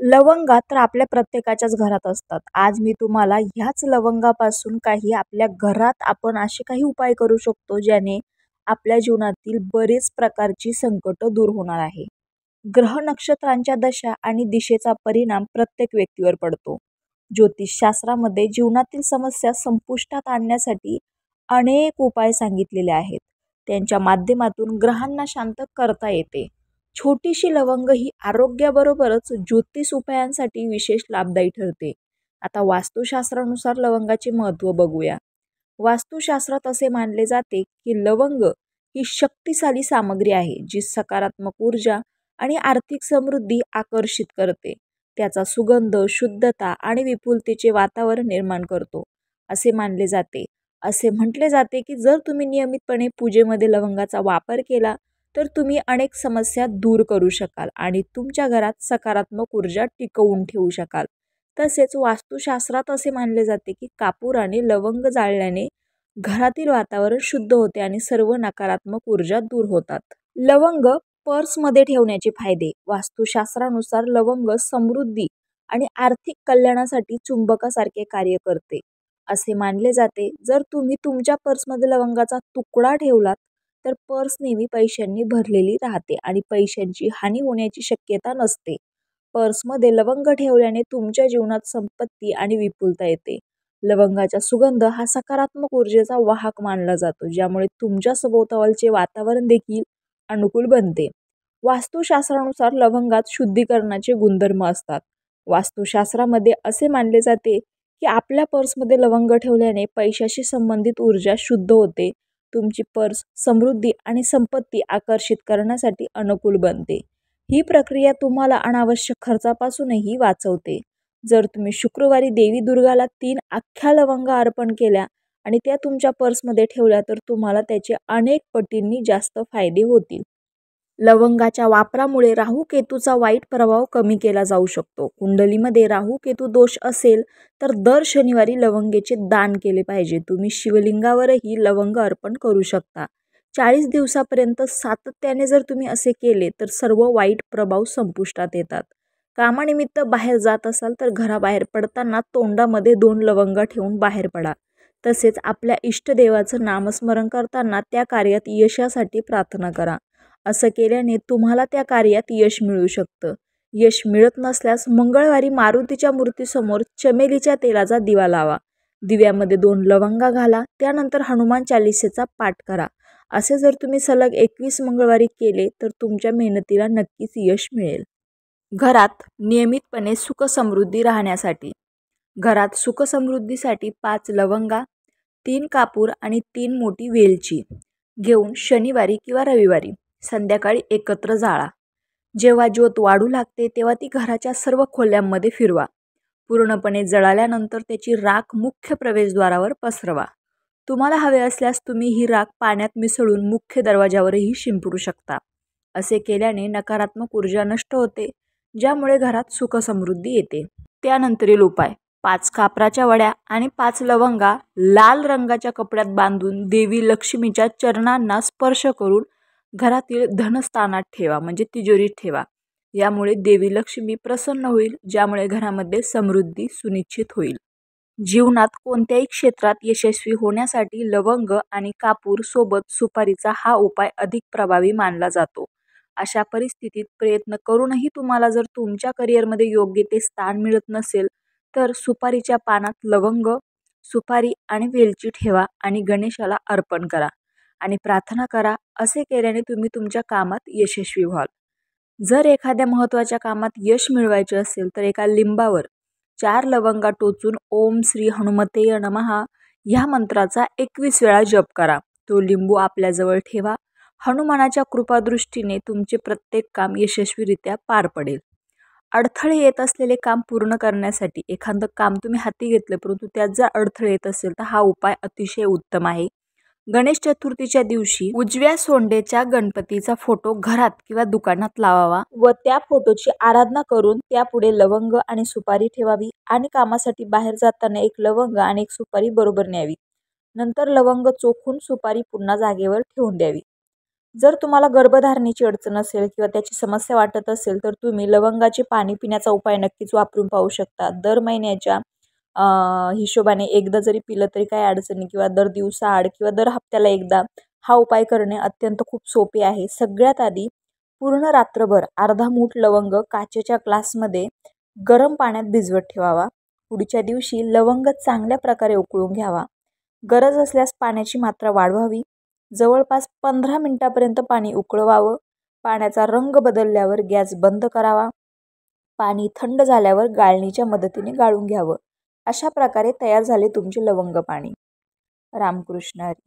लवंगा तर आपल्या प्रत्येकाच्याच घरात असतात. आज मी तुम्हाला ह्याच लवंगापासून काही आपल्या घरात आपण असे काही उपाय करू शकतो ज्याने आपल्या जीवनातील बरेच प्रकारची संकट दूर होणार आहे. ग्रह नक्षत्रांच्या दशा आणि दिशेचा परिणाम प्रत्येक व्यक्तीवर पडतो. ज्योतिषशास्त्रामध्ये जीवनातील समस्या संपुष्टात आणण्यासाठी अनेक उपाय सांगितलेले आहेत. त्यांच्या माध्यमातून ग्रहांना शांत करता येते. छोटीशी लवंग ही आरोग्याबरोबरच ज्योतिष उपायांसाठी विशेष लाभदायी ठरते. आता वास्तुशास्त्रानुसार लवंगाचे महत्त्व बघूया. वास्तुशास्त्रात असे मानले जाते की लवंग ही शक्तिशाली सामग्री आहे जी सकारात्मक ऊर्जा आणि आर्थिक समृद्धी आकर्षित करते. त्याचा सुगंध शुद्धता आणि विपुलतेचे वातावरण निर्माण करतो असे मानले जाते. असे म्हटले जाते की जर तुम्ही नियमितपणे पूजेमध्ये लवंगाचा वापर केला तर तुम्ही अनेक समस्या दूर करू शकाल आणि तुमच्या घरात सकारात्मक ऊर्जा टिकवून ठेवू शकाल. तसेच वास्तुशास्त्रात असे मानले जाते की कापूर आणि लवंग जाळल्याने घरातील वातावरण शुद्ध होते आणि सर्व नकारात्मक ऊर्जा दूर होतात. लवंग पर्समध्ये ठेवण्याचे फायदे. वास्तुशास्त्रानुसार लवंग समृद्धी आणि आर्थिक कल्याणासाठी चुंबकासारखे कार्य करते असे मानले जाते. जर तुम्ही तुमच्या पर्समध्ये लवंगाचा तुकडा ठेवलात तर पर्स नेहमी पैशांनी भरलेली राहते आणि पैशांची हानी होण्याची शक्यता नसते. पर्समध्ये लवंग ठेवल्याने तुमच्या जीवनात संपत्ती आणि विपुलता येते. लवंगाचा सुगंध हा सकारात्मक ऊर्जेचा वाहक मानला जातो ज्यामुळे तुमच्या सभोवतालचे वातावरण देखील अनुकूल बनते. वास्तुशास्त्रानुसार लवंगात शुद्धीकरणाचे गुणधर्म असतात. वास्तुशास्त्रामध्ये असे मानले जाते की आपल्या पर्समध्ये लवंग ठेवल्याने पैशाशी संबंधित ऊर्जा शुद्ध होते. तुमची पर्स समृद्धी आणि संपत्ती आकर्षित करण्यासाठी अनुकूल बनते. ही प्रक्रिया तुम्हाला अनावश्यक खर्चापासूनही वाचवते. जर तुम्ही शुक्रवारी देवी दुर्गाला 3 अख्ख्या लवंगा अर्पण केल्या आणि त्या तुमच्या पर्समध्ये ठेवल्या तर तुम्हाला त्याचे अनेक पटींनी जास्त फायदे होतील. लवंगाच्या वापरामुळे राहू केतूचा वाईट प्रभाव कमी केला जाऊ शकतो. कुंडलीमध्ये राहू केतू दोष असेल तर दर शनिवारी लवंगेचे दान केले पाहिजे. तुम्ही शिवलिंगावरही लवंग अर्पण करू शकता. 40 दिवसापर्यंत सातत्याने जर तुम्ही असे केले तर सर्व वाईट प्रभाव संपुष्टात येतात. कामानिमित्त बाहेर जात असाल तर घराबाहेर पडताना तोंडामध्ये 2 लवंगा ठेवून बाहेर पडा. तसेच आपल्या इष्टदेवाचं नामस्मरण करताना त्या कार्यात यशासाठी प्रार्थना करा. असं केल्याने तुम्हाला त्या कार्यात यश मिळू शकतं. यश मिळत नसल्यास मंगळवारी मारुतीच्या मूर्तीसमोर चमेलीच्या तेलाचा दिवा लावा. दिव्यामध्ये 2 लवंगा घाला. त्यानंतर हनुमान चालीसेचा पाठ करा. असे जर तुम्ही सलग 21 मंगळवारी केले तर तुमच्या मेहनतीला नक्कीच यश मिळेल. घरात नियमितपणे सुखसमृद्धी राहण्यासाठी. घरात सुखसमृद्धीसाठी 5 लवंगा, 3 कापूर आणि 3 मोठी वेलची घेऊन शनिवारी किंवा रविवारी संध्याकाळी एकत्र जाळा. जेव्हा ज्योत वाढू लागते तेव्हा ती घराच्या सर्व खोल्यांमध्ये फिरवा. पूर्णपणे जळाल्यानंतर त्याची राख मुख्य प्रवेशद्वारावर पसरवा. तुम्हाला हवे असल्यास तुम्ही ही राख पाण्यात मिसळून मुख्य दरवाजावरही शिंपडू शकता. असे केल्याने नकारात्मक ऊर्जा नष्ट होते ज्यामुळे घरात सुखसमृद्धी येते. त्यानंतरील उपाय. 5 कापराच्या वड्या आणि 5 लवंगा लाल रंगाच्या कपड्यात बांधून देवी लक्ष्मीच्या चरणांना स्पर्श करून घरातील धनस्थानात ठेवा म्हणजे तिजोरीत ठेवा. यामुळे देवी लक्ष्मी प्रसन्न होईल ज्यामुळे घरामध्ये समृद्धी सुनिश्चित होईल. जीवनात कोणत्याही क्षेत्रात यशस्वी होण्यासाठी लवंग आणि कापूर सोबत सुपारीचा हा उपाय अधिक प्रभावी मानला जातो. अशा परिस्थितीत प्रयत्न करूनही तुम्हाला जर तुमच्या करिअरमध्ये योग्य ते स्थान मिळत नसेल तर सुपारीच्या पानात लवंग, सुपारी आणि वेलची ठेवा आणि गणेशाला अर्पण करा आणि प्रार्थना करा. असे केल्याने तुम्ही तुमच्या कामात यशस्वी व्हाल. जर एखाद्या महत्त्वाच्या कामात यश मिळवायचे असेल तर एका लिंबावर 4 लवंगा टोचून ओम श्री हनुमतेय नमः ह्या मंत्राचा 21 वेळा जप करा. तो लिंबू आपल्याजवळ ठेवा. हनुमानाच्या कृपादृष्टीने तुमचे प्रत्येक काम यशस्वीरित्या पार पडेल. अडथळे येत असलेले काम पूर्ण करण्यासाठी एखादं काम तुम्ही हाती घेतलं परंतु त्यात जर अडथळे येत असेल तर हा उपाय अतिशय उत्तम आहे. गणेश चतुर्थीच्या दिवशी उजव्या सोंडेच्या गणपतीचा फोटो घरात किंवा दुकानात लावावा व त्या फोटोची आराधना करून त्यापुढे लवंग आणि सुपारी ठेवावी आणि कामासाठी बाहेर जाताना 1 लवंग आणि 1 सुपारी बरोबर न्यावी. नंतर लवंग चोखून सुपारी पुन्हा जागेवर ठेवून द्यावी. जर तुम्हाला गर्भधारणेची अडचण असेल किंवा त्याची समस्या वाटत असेल तर तुम्ही लवंगाचे पाणी पिण्याचा उपाय नक्कीच वापरून पाहू शकता. दर महिन्याच्या हिशोबाने एकदा जरी पिलं तरी काही अडचण नाही, किंवा दर दिवसाआड किंवा दर हप्त्याला एकदा हा उपाय करणे अत्यंत खूप सोपे आहे. सगळ्यात आधी पूर्ण रात्रभर अर्धा मूठ लवंग काचेच्या ग्लासमध्ये गरम पाण्यात भिजवत ठेवावा. पुढच्या दिवशी लवंग चांगल्या प्रकारे उकळून घ्यावा. गरज असल्यास पाण्याची मात्रा वाढवावी. जवळपास 15 मिनिटापर्यंत पाणी उकळवावं. पाण्याचा रंग बदलल्यावर गॅस बंद करावा. पाणी थंड झाल्यावर गाळणीच्या मदतीने गाळून घ्यावं. अशा प्रकारे तयार झाले तुमचे लवंग पाणी. रामकृष्ण हरी.